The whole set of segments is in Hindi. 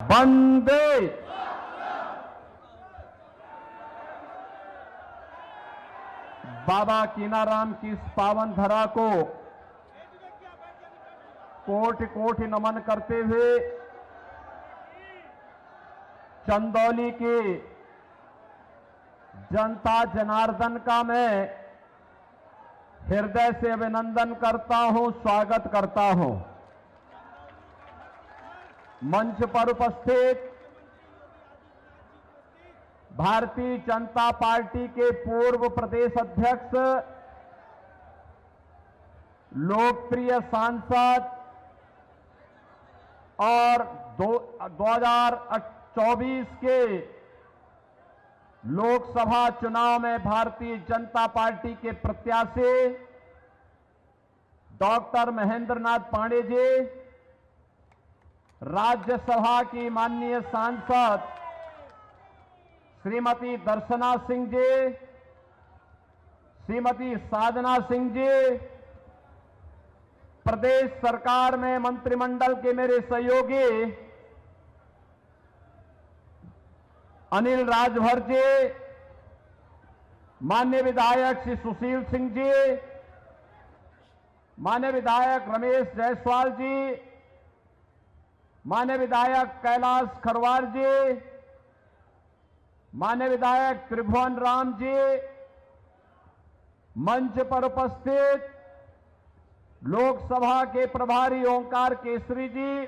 वंदे बाबा कीनाराम की इस पावन धरा को कोटि कोटि नमन करते हुए चंदौली के जनता जनार्दन का मैं हृदय से अभिनंदन करता हूं, स्वागत करता हूं। मंच पर उपस्थित भारतीय जनता पार्टी के पूर्व प्रदेश अध्यक्ष, लोकप्रिय सांसद और 2024 के लोकसभा चुनाव में भारतीय जनता पार्टी के प्रत्याशी डॉक्टर महेंद्र नाथ पांडे जी, राज्यसभा की माननीय सांसद श्रीमती दर्शना सिंह जी, श्रीमती साधना सिंह जी, प्रदेश सरकार में मंत्रिमंडल के मेरे सहयोगी अनिल राजभर जी, माननीय विधायक श्री सुशील सिंह जी, माननीय विधायक रमेश जायसवाल जी, माननीय विधायक कैलाश खरवार जी, माननीय विधायक त्रिभुवन राम जी, मंच पर उपस्थित लोकसभा के प्रभारी ओंकार केसरी जी,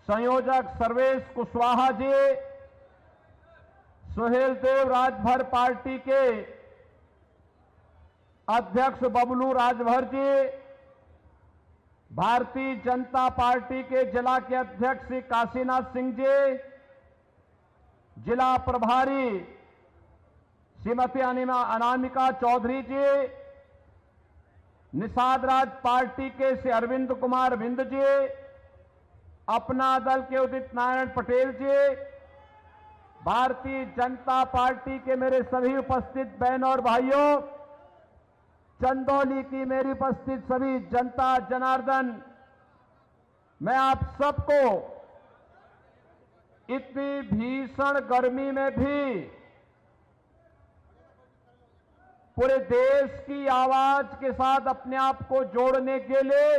संयोजक सर्वेश कुशवाहा जी, सुहेल देव राजभर पार्टी के अध्यक्ष बबलू राजभर जी, भारतीय जनता पार्टी के जिला के अध्यक्ष श्री काशीनाथ सिंह जी, जिला प्रभारी श्रीमती अनामिका चौधरी जी, निषाद राज पार्टी के श्री अरविंद कुमार बिंद जी, अपना दल के उदित नारायण पटेल जी, भारतीय जनता पार्टी के मेरे सभी उपस्थित बहनों और भाइयों, चंदौली की मेरी उपस्थित सभी जनता जनार्दन, मैं आप सबको इतनी भीषण गर्मी में भी पूरे देश की आवाज के साथ अपने आप को जोड़ने के लिए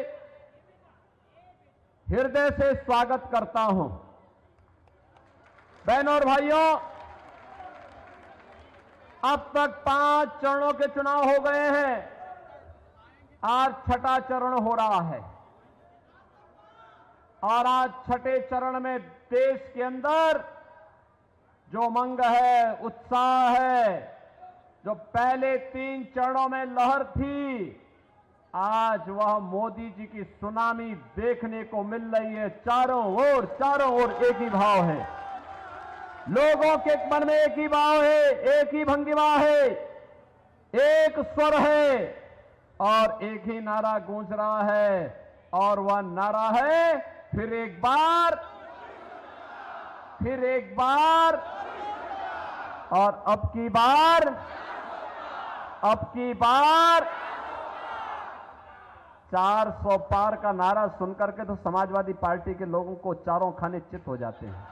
हृदय से स्वागत करता हूं। बहनों और भाइयों, अब तक 5 चरणों के चुनाव हो गए हैं, आज छठा चरण हो रहा है और आज छठे चरण में देश के अंदर जो उमंग है, उत्साह है, जो पहले 3 चरणों में लहर थी, आज वह मोदी जी की सुनामी देखने को मिल रही है। चारों ओर एक ही भाव है, लोगों के मन में एक ही भाव है, एक ही भंगिमा है, एक स्वर है और एक ही नारा गूंज रहा है और वह नारा है फिर एक बार और अब की बार 400 पार का नारा सुनकर के तो समाजवादी पार्टी के लोगों को चारों खाने चित हो जाते हैं,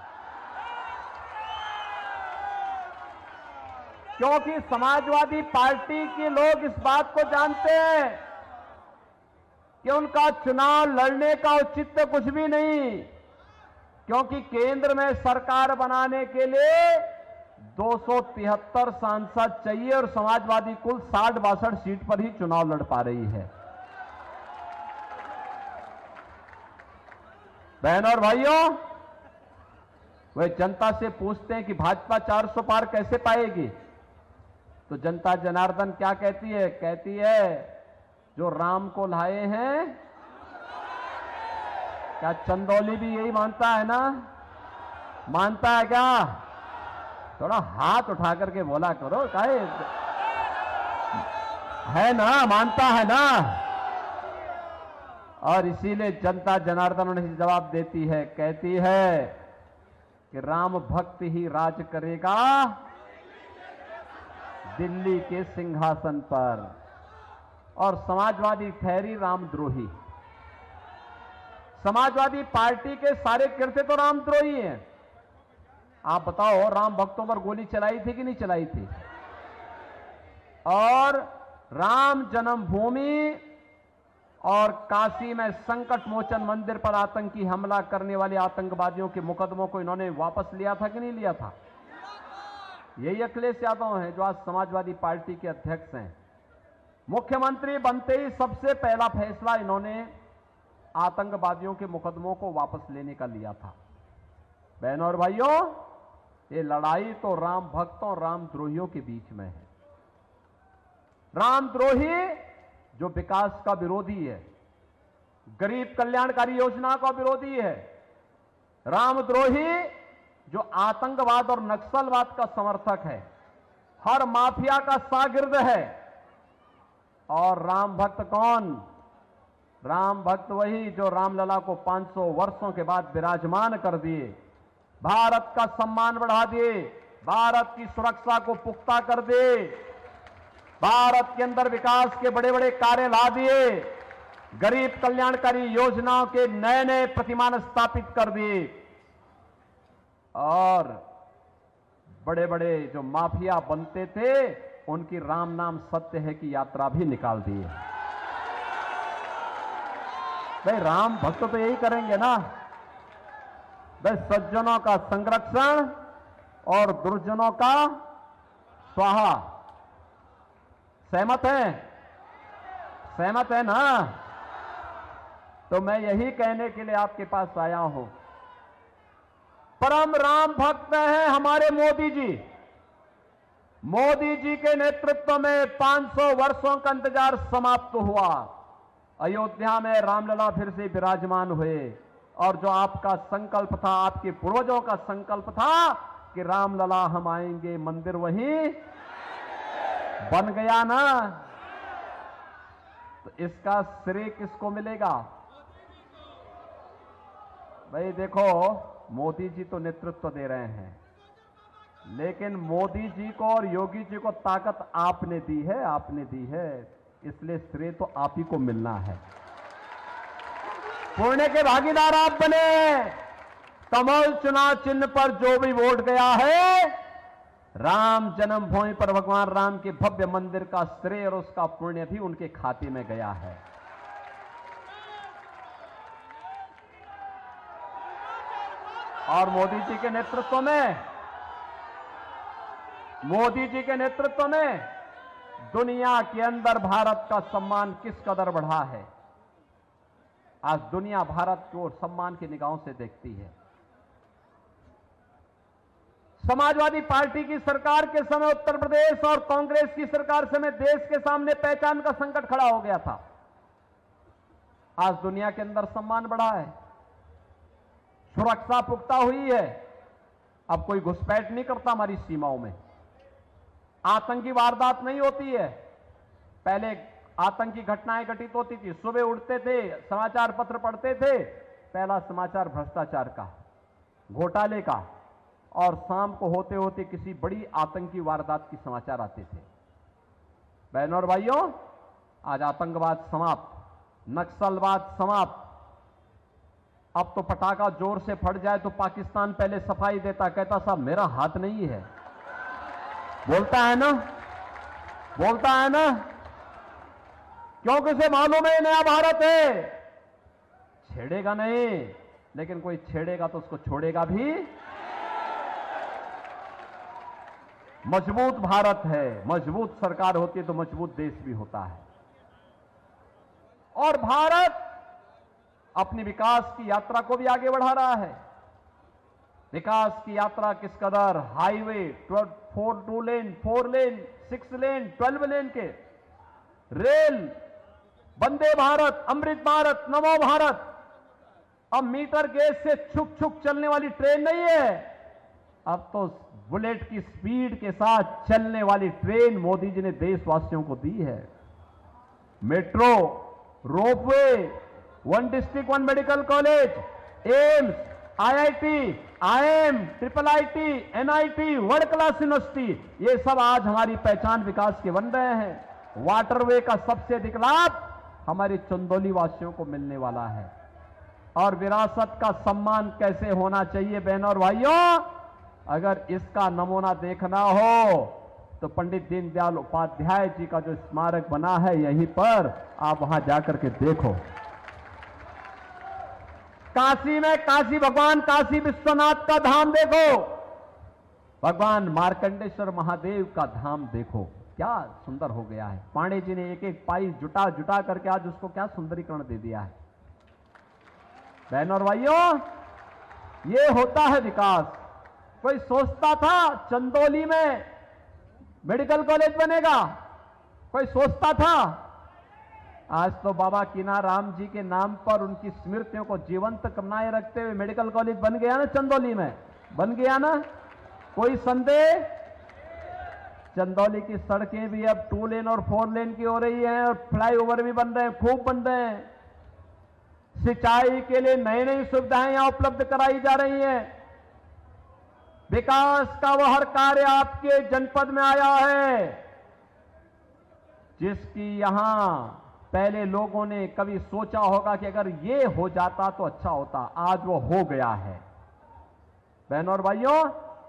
क्योंकि समाजवादी पार्टी के लोग इस बात को जानते हैं कि उनका चुनाव लड़ने का औचित्य कुछ भी नहीं, क्योंकि केंद्र में सरकार बनाने के लिए 273 सांसद चाहिए और समाजवादी कुल 60-62 सीट पर ही चुनाव लड़ पा रही है। बहनों और भाइयों, वे जनता से पूछते हैं कि भाजपा 400 पार कैसे पाएगी, तो जनता जनार्दन क्या कहती है? कहती है जो राम को लाए हैं, क्या चंदौली भी यही मानता है ना? मानता है क्या? थोड़ा हाथ उठा करके बोला करो, काहे है ना, मानता है ना? और इसीलिए जनता जनार्दन उन्हें जवाब देती है, कहती है कि राम भक्त ही राज करेगा दिल्ली के सिंहासन पर, और समाजवादी ठहरी रामद्रोही। समाजवादी पार्टी के सारे कृत्य तो रामद्रोही हैं। आप बताओ, राम भक्तों पर गोली चलाई थी कि नहीं चलाई थी? और राम जन्मभूमि और काशी में संकट मोचन मंदिर पर आतंकी हमला करने वाले आतंकवादियों के मुकदमों को इन्होंने वापस लिया था कि नहीं लिया था? यही अखिलेश यादव हैं जो आज समाजवादी पार्टी के अध्यक्ष हैं। मुख्यमंत्री बनते ही सबसे पहला फैसला इन्होंने आतंकवादियों के मुकदमों को वापस लेने का लिया था। बहनों और भाइयों, ये लड़ाई तो राम भक्तों और रामद्रोहियों के बीच में है। रामद्रोही जो विकास का विरोधी है, गरीब कल्याणकारी योजना का विरोधी है, रामद्रोही जो आतंकवाद और नक्सलवाद का समर्थक है, हर माफिया का शागिर्द है। और राम भक्त कौन? राम भक्त वही जो रामलला को 500 वर्षों के बाद विराजमान कर दिए, भारत का सम्मान बढ़ा दिए, भारत की सुरक्षा को पुख्ता कर दिए, भारत के अंदर विकास के बड़े बड़े कार्य ला दिए, गरीब कल्याणकारी योजनाओं के नए नए प्रतिमान स्थापित कर दिए और बड़े बड़े जो माफिया बनते थे उनकी राम नाम सत्य है की यात्रा भी निकाल दी है। भाई राम भक्त तो यही करेंगे ना, भाई सज्जनों का संरक्षण और दुर्जनों का स्वाहा। सहमत है? सहमत है ना? तो मैं यही कहने के लिए आपके पास आया हूं। परम राम भक्त हैं हमारे मोदी जी। मोदी जी के नेतृत्व में 500 वर्षों का इंतजार समाप्त हुआ। अयोध्या में रामलला फिर से विराजमान हुए और जो आपका संकल्प था, आपके पूर्वजों का संकल्प था कि रामलला हम आएंगे, मंदिर वहीं बन गया ना। तो इसका श्रेय किसको मिलेगा? भाई देखो, मोदी जी तो नेतृत्व दे रहे हैं, लेकिन मोदी जी को और योगी जी को ताकत आपने दी है, आपने दी है, इसलिए श्रेय तो आप ही को मिलना है। पुण्य के भागीदार आप बने। कमल चुनाव चिन्ह पर जो भी वोट गया है, राम जन्मभूमि पर भगवान राम के भव्य मंदिर का श्रेय और उसका पुण्य भी उनके खाते में गया है। और मोदी जी के नेतृत्व में दुनिया के अंदर भारत का सम्मान किस कदर बढ़ा है। आज दुनिया भारत को सम्मान की निगाहों से देखती है। समाजवादी पार्टी की सरकार के समय उत्तर प्रदेश और कांग्रेस की सरकार समय देश के सामने पहचान का संकट खड़ा हो गया था। आज दुनिया के अंदर सम्मान बढ़ा है, सुरक्षा पुख्ता हुई है। अब कोई घुसपैठ नहीं करता हमारी सीमाओं में, आतंकी वारदात नहीं होती है। पहले आतंकी घटनाएं घटित होती थी, सुबह उठते थे, समाचार पत्र पढ़ते थे, पहला समाचार भ्रष्टाचार का, घोटाले का, और शाम को होते होते किसी बड़ी आतंकी वारदात की समाचार आते थे। बहनों और भाइयों, आज आतंकवाद समाप्त, नक्सलवाद समाप्त। अब तो पटाखा जोर से फट जाए तो पाकिस्तान पहले सफाई देता, कहता साहब मेरा हाथ नहीं है। बोलता है ना, बोलता है ना, क्योंकि उसे मालूम है नया भारत है, छेड़ेगा नहीं, लेकिन कोई छेड़ेगा तो उसको छोड़ेगा भी। मजबूत भारत है, मजबूत सरकार होती है तो मजबूत देश भी होता है। और भारत अपनी विकास की यात्रा को भी आगे बढ़ा रहा है। विकास की यात्रा किस कदर, हाईवे 2 लेन, 4 लेन, 6 लेन, 12 लेन के, रेल, वंदे भारत, अमृत भारत, नमो भारत। अब मीटर गेज से छुक छुक चलने वाली ट्रेन नहीं है, अब तो बुलेट की स्पीड के साथ चलने वाली ट्रेन मोदी जी ने देशवासियों को दी है। Metro, ropeway, 1 district 1 medical college, AIIMS, IIT, IIM, IIIT, NIT, world class university, ये सब आज हमारी पहचान विकास के बन रहे हैं। वाटरवे का सबसे अधिक लाभ हमारे चंदौली वासियों को मिलने वाला है। और विरासत का सम्मान कैसे होना चाहिए। बहनों और भाइयों, अगर इसका नमूना देखना हो तो पंडित दीनदयाल उपाध्याय जी का जो स्मारक बना है यहीं पर, आप वहां जाकर के देखो। काशी में काशी भगवान काशी विश्वनाथ का धाम देखो, भगवान मार्कंडेश्वर महादेव का धाम देखो, क्या सुंदर हो गया है। पांडे जी ने एक एक पाई जुटा जुटा करके आज उसको क्या सुंदरीकरण दे दिया है। बहनों और भाइयों, ये होता है विकास। कोई सोचता था चंदौली में मेडिकल कॉलेज बनेगा, कोई सोचता था? आज तो बाबा कीनाराम जी के नाम पर उनकी स्मृतियों को जीवंत बनाए रखते हुए मेडिकल कॉलेज बन गया ना, चंदौली में बन गया ना, कोई संदेह? चंदौली की सड़कें भी अब 2 लेन और 4 लेन की हो रही हैं और फ्लाईओवर भी बन रहे हैं, खूब बन रहे हैं। सिंचाई के लिए नई नई सुविधाएं यहां उपलब्ध कराई जा रही हैं। विकास का वह हर कार्य आपके जनपद में आया है जिसकी यहां पहले लोगों ने कभी सोचा होगा कि अगर ये हो जाता तो अच्छा होता, आज वो हो गया है। बहनों और भाइयों,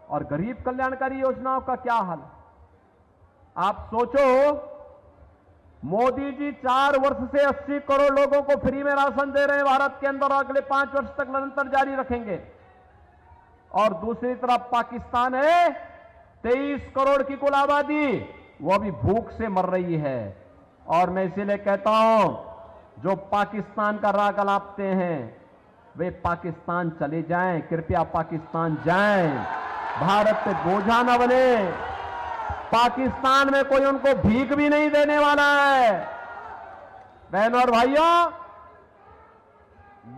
और गरीब कल्याणकारी योजनाओं का क्या हाल? आप सोचो, मोदी जी 4 वर्ष से 80 करोड़ लोगों को फ्री में राशन दे रहे हैं भारत के अंदर, अगले 5 वर्ष तक निरंतर जारी रखेंगे। और दूसरी तरफ पाकिस्तान है, 23 करोड़ की कुल आबादी, वो अभी भूख से मर रही है। और मैं इसीलिए कहता हूं, जो पाकिस्तान का राग अलापते हैं वे पाकिस्तान चले जाएं, कृपया पाकिस्तान जाएं, भारत पे बोझा न बने। पाकिस्तान में कोई उनको भीख भी नहीं देने वाला है। बहनों और भाइयों,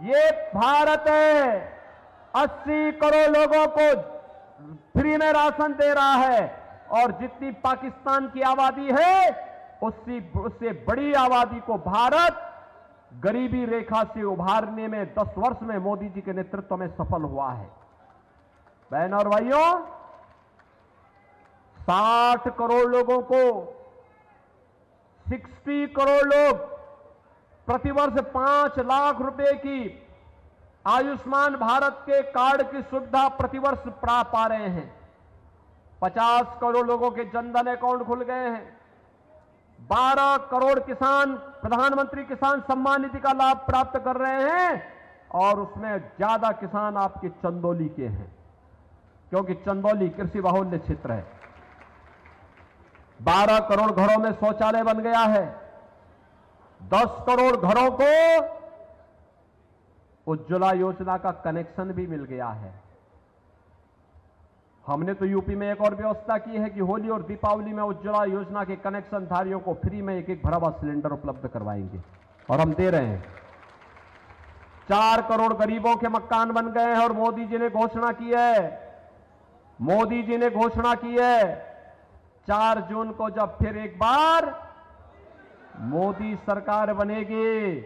ये भारत है, 80 करोड़ लोगों को फ्री में राशन दे रहा है और जितनी पाकिस्तान की आबादी है उससे बड़ी आबादी को भारत गरीबी रेखा से उभारने में 10 वर्ष में मोदी जी के नेतृत्व में सफल हुआ है। बहनों और भाइयों, 60 करोड़ लोगों को, 60 करोड़ लोग प्रतिवर्ष 5 लाख रुपए की आयुष्मान भारत के कार्ड की सुविधा प्रतिवर्ष प्राप्त पा रहे हैं। 50 करोड़ लोगों के जनधन अकाउंट खुल गए हैं। 12 करोड़ किसान प्रधानमंत्री किसान सम्मान निधि का लाभ प्राप्त कर रहे हैं और उसमें ज्यादा किसान आपके चंदौली के हैं, क्योंकि चंदौली कृषि बाहुल्य क्षेत्र है। 12 करोड़ घरों में शौचालय बन गया है। 10 करोड़ घरों को उज्ज्वला योजना का कनेक्शन भी मिल गया है। हमने तो यूपी में एक और व्यवस्था की है कि होली और दीपावली में उज्ज्वला योजना के कनेक्शन धारियों को फ्री में एक भरा हुआ सिलेंडर उपलब्ध करवाएंगे और हम दे रहे हैं। 4 करोड़ गरीबों के मकान बन गए हैं और मोदी जी ने घोषणा की है 4 जून को जब फिर एक बार मोदी सरकार बनेगी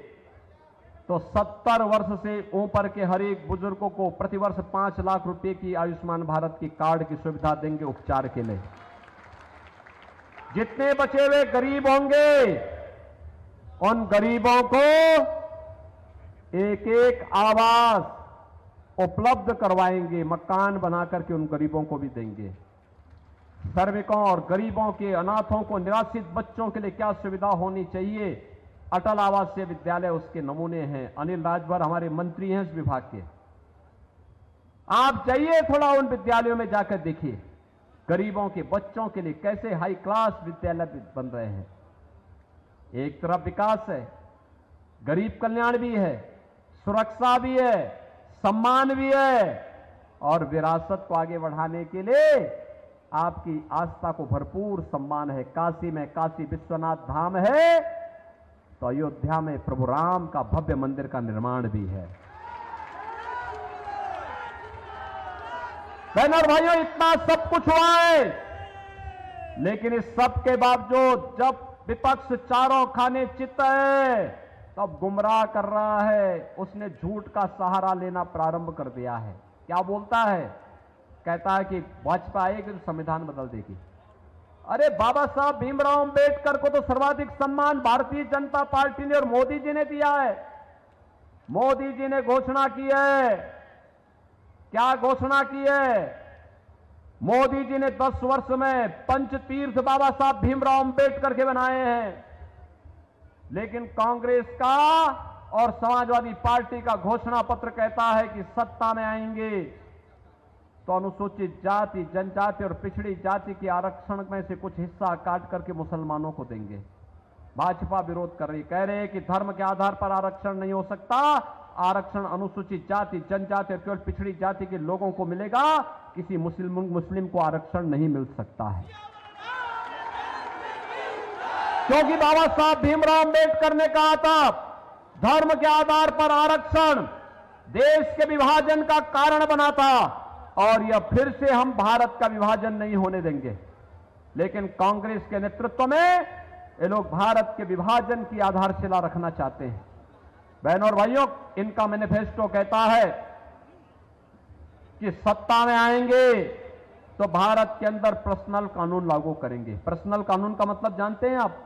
तो 70 वर्ष से ऊपर के हर एक बुजुर्गों को प्रतिवर्ष 5 लाख रुपए की आयुष्मान भारत की कार्ड की सुविधा देंगे उपचार के लिए। जितने बचे हुए गरीब होंगे उन गरीबों को एक एक आवास उपलब्ध करवाएंगे, मकान बना करके उन गरीबों को भी देंगे। श्रमिकों और गरीबों के, अनाथों को, निराश्रित बच्चों के लिए क्या सुविधा होनी चाहिए, अटल आवासीय विद्यालय उसके नमूने हैं। अनिल राजभर हमारे मंत्री हैं इस विभाग के, आप जाइए थोड़ा उन विद्यालयों में जाकर देखिए, गरीबों के बच्चों के लिए कैसे हाई क्लास विद्यालय बन रहे हैं। एक तरफ विकास है, गरीब कल्याण भी है, सुरक्षा भी है, सम्मान भी है और विरासत को आगे बढ़ाने के लिए आपकी आस्था को भरपूर सम्मान है। काशी में काशी विश्वनाथ धाम है तो अयोध्या में प्रभु राम का भव्य मंदिर का निर्माण भी है। बहनों और भाइयों, इतना सब कुछ हुआ है, लेकिन इस सब के बावजूद जब विपक्ष चारों खाने चित है तब गुमराह कर रहा है। उसने झूठ का सहारा लेना प्रारंभ कर दिया है। क्या बोलता है? कहता है कि भाजपा आएगी तो संविधान बदल देगी। अरे बाबा साहब भीमराव अंबेडकर को तो सर्वाधिक सम्मान भारतीय जनता पार्टी ने और मोदी जी ने दिया है। मोदी जी ने घोषणा की है। क्या घोषणा की है? मोदी जी ने 10 वर्ष में पंचतीर्थ बाबा साहब भीमराव अंबेडकर के बनाए हैं, लेकिन कांग्रेस का और समाजवादी पार्टी का घोषणा पत्र कहता है कि सत्ता में आएंगे तो अनुसूचित जाति, जनजाति और पिछड़ी जाति के आरक्षण में से कुछ हिस्सा काट करके मुसलमानों को देंगे। भाजपा विरोध कर रही, कह रहे हैं कि धर्म के आधार पर आरक्षण नहीं हो सकता, आरक्षण अनुसूचित जाति, जनजाति और केवल पिछड़ी जाति के लोगों को मिलेगा, किसी मुस्लिम को आरक्षण नहीं मिल सकता है। क्योंकि बाबा साहब भीमराव अंबेडकर ने कहा था धर्म के आधार पर आरक्षण देश के विभाजन का कारण बना था और यह फिर से हम भारत का विभाजन नहीं होने देंगे। लेकिन कांग्रेस के नेतृत्व में ये लोग भारत के विभाजन की आधारशिला रखना चाहते हैं। बहनों और भाइयों, इनका मैनिफेस्टो कहता है कि सत्ता में आएंगे तो भारत के अंदर पर्सनल कानून लागू करेंगे। पर्सनल कानून का मतलब जानते हैं आप?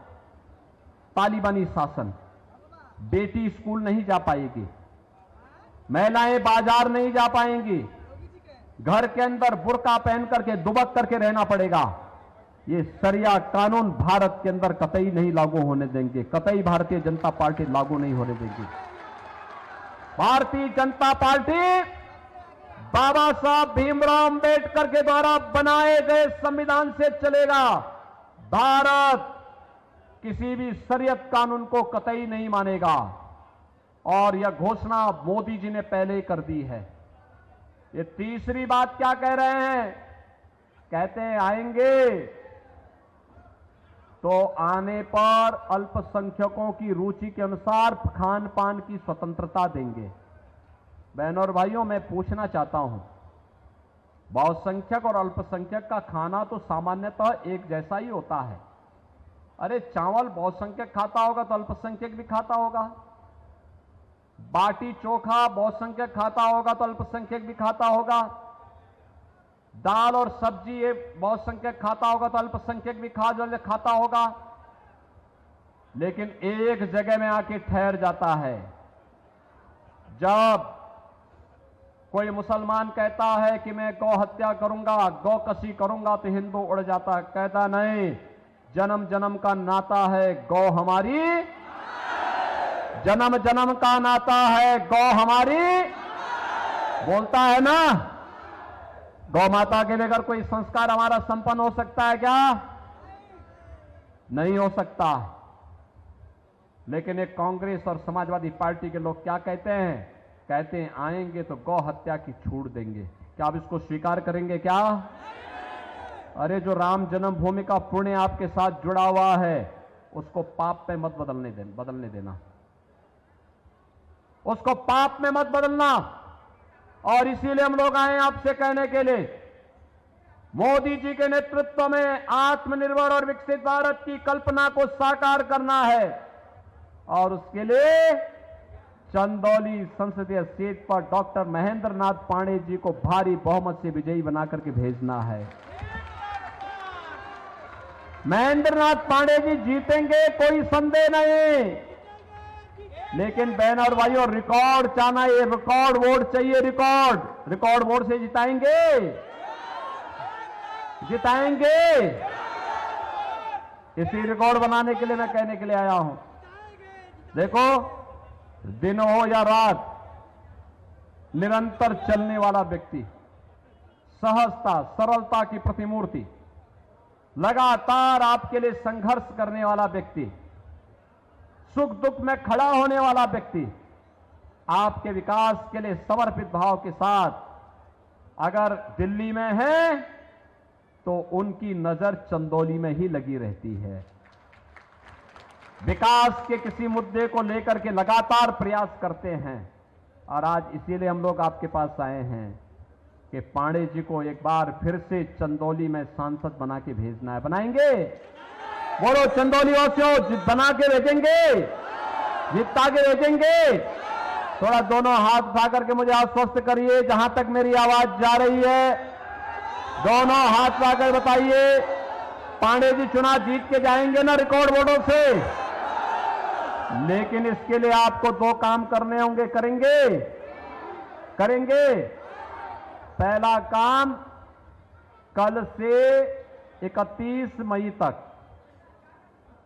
तालिबानी शासन। बेटी स्कूल नहीं जा पाएगी, महिलाएं बाजार नहीं जा पाएंगी, घर के अंदर बुर्का पहन करके दुबक करके रहना पड़ेगा। ये शरिया कानून भारत के अंदर कतई नहीं लागू होने देंगे, कतई भारतीय जनता पार्टी लागू नहीं होने देगी। भारतीय जनता पार्टी बाबा साहब भीमराव अंबेडकर के द्वारा बनाए गए संविधान से चलेगा। भारत किसी भी शरीयत कानून को कतई नहीं मानेगा और यह घोषणा मोदी जी ने पहले ही कर दी है। ये तीसरी बात क्या कह रहे हैं? कहते हैं आएंगे तो आने पर अल्पसंख्यकों की रुचि के अनुसार खान पान की स्वतंत्रता देंगे। बहनों और भाइयों, मैं पूछना चाहता हूं, बहुसंख्यक और अल्पसंख्यक का खाना तो सामान्यतः एक जैसा ही होता है। अरे चावल बहुसंख्यक खाता होगा तो अल्पसंख्यक भी खाता होगा, बाटी चोखा बहुसंख्यक खाता होगा तो अल्पसंख्यक भी खाता होगा, दाल और सब्जी ये बहुसंख्यक खाता होगा तो अल्पसंख्यक भी खाता होगा। लेकिन एक जगह में आके ठहर जाता है, जब कोई मुसलमान कहता है कि मैं गौ हत्या करूंगा, गौ कसी करूंगा, तो हिंदू उड़ जाता है, कहता नहीं, जन्म जन्म का नाता है, गौ हमारी, जन्म जन्म का नाता है, गौ हमारी, बोलता है ना। गौ माता के बगैर कोई संस्कार हमारा संपन्न हो सकता है क्या? नहीं हो सकता। लेकिन एक कांग्रेस और समाजवादी पार्टी के लोग क्या कहते हैं? कहते हैं आएंगे तो गौ हत्या की छूट देंगे। क्या आप इसको स्वीकार करेंगे क्या? अरे जो राम जन्मभूमि का पुण्य आपके साथ जुड़ा हुआ है उसको पाप में मत बदलने देना, उसको पाप में मत बदलना। और इसीलिए हम लोग आए आपसे कहने के लिए, मोदी जी के नेतृत्व में आत्मनिर्भर और विकसित भारत की कल्पना को साकार करना है और उसके लिए चंदौली संसदीय सीट पर डॉक्टर महेंद्र नाथ पांडे जी को भारी बहुमत से विजयी बनाकर के भेजना है। महेंद्र नाथ पांडे जी जीतेंगे, कोई संदेह नहीं। लेकिन बहन और भाइयों, रिकॉर्ड चाहना, ये रिकॉर्ड वोट चाहिए। रिकॉर्ड वोट से जिताएंगे। इसी रिकॉर्ड बनाने के लिए मैं कहने के लिए आया हूं। देखो, दिन हो या रात, निरंतर चलने वाला व्यक्ति, सहजता सरलता की प्रतिमूर्ति, लगातार आपके लिए संघर्ष करने वाला व्यक्ति, सुख दुख में खड़ा होने वाला व्यक्ति, आपके विकास के लिए समर्पित भाव के साथ अगर दिल्ली में है तो उनकी नजर चंदौली में ही लगी रहती है। विकास के किसी मुद्दे को लेकर के लगातार प्रयास करते हैं और आज इसीलिए हम लोग आपके पास आए हैं कि पांडे जी को एक बार फिर से चंदौली में सांसद बना के भेजना है। बनाएंगे? बोलो चंदौली वासियों, बना के भेजेंगे, जिता के भेजेंगे। थोड़ा दोनों हाथ उठा करके मुझे आश्वस्त करिए, जहां तक मेरी आवाज जा रही है, दोनों हाथ उठाकर बताइए, पांडे जी चुनाव जीत के जाएंगे ना रिकॉर्ड वोटों से? लेकिन इसके लिए आपको 2 काम करने होंगे। करेंगे? करेंगे? पहला काम, कल से 31 मई तक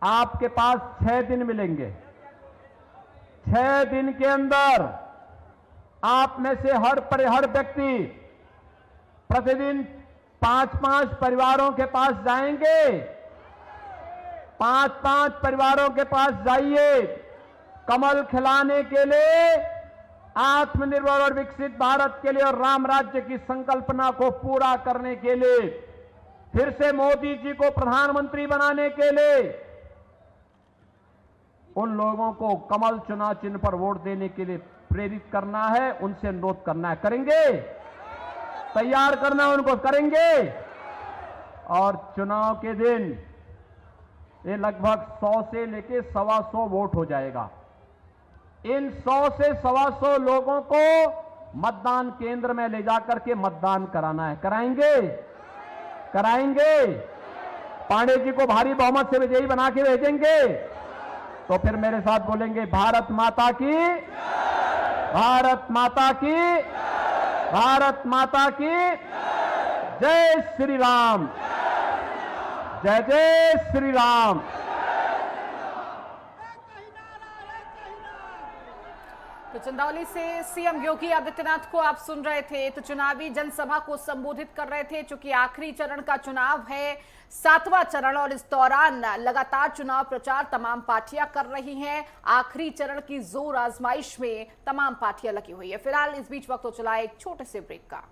आपके पास 6 दिन मिलेंगे। 6 दिन के अंदर आप में से हर व्यक्ति प्रतिदिन 5-5 परिवारों के पास जाएंगे। 5-5 परिवारों के पास जाइए। कमल खिलाने के लिए, आत्मनिर्भर और विकसित भारत के लिए और राम राज्य की संकल्पना को पूरा करने के लिए, फिर से मोदी जी को प्रधानमंत्री बनाने के लिए उन लोगों को कमल चुनाव चिन्ह पर वोट देने के लिए प्रेरित करना है, उनसे अनुरोध करना है। करेंगे? तैयार करना है उनको। करेंगे? और चुनाव के दिन ये लगभग 100 से लेके 125 वोट हो जाएगा। इन 100 से 125 लोगों को मतदान केंद्र में ले जाकर के मतदान कराना है। कराएंगे? कराएंगे? पांडे जी को भारी बहुमत से विजयी बना के भेजेंगे। तो फिर मेरे साथ बोलेंगे, भारत माता की, भारत माता की, भारत माता की जय श्री राम, जय जय श्री राम। तो चंदौली से सीएम योगी आदित्यनाथ को आप सुन रहे थे। तो चुनावी जनसभा को संबोधित कर रहे थे, चूंकि आखिरी चरण का चुनाव है, 7वां चरण, और इस दौरान लगातार चुनाव प्रचार तमाम पार्टियां कर रही हैं। आखिरी चरण की जोर आजमाइश में तमाम पार्टियां लगी हुई है। फिलहाल इस बीच वक्त तो चला एक छोटे से ब्रेक का।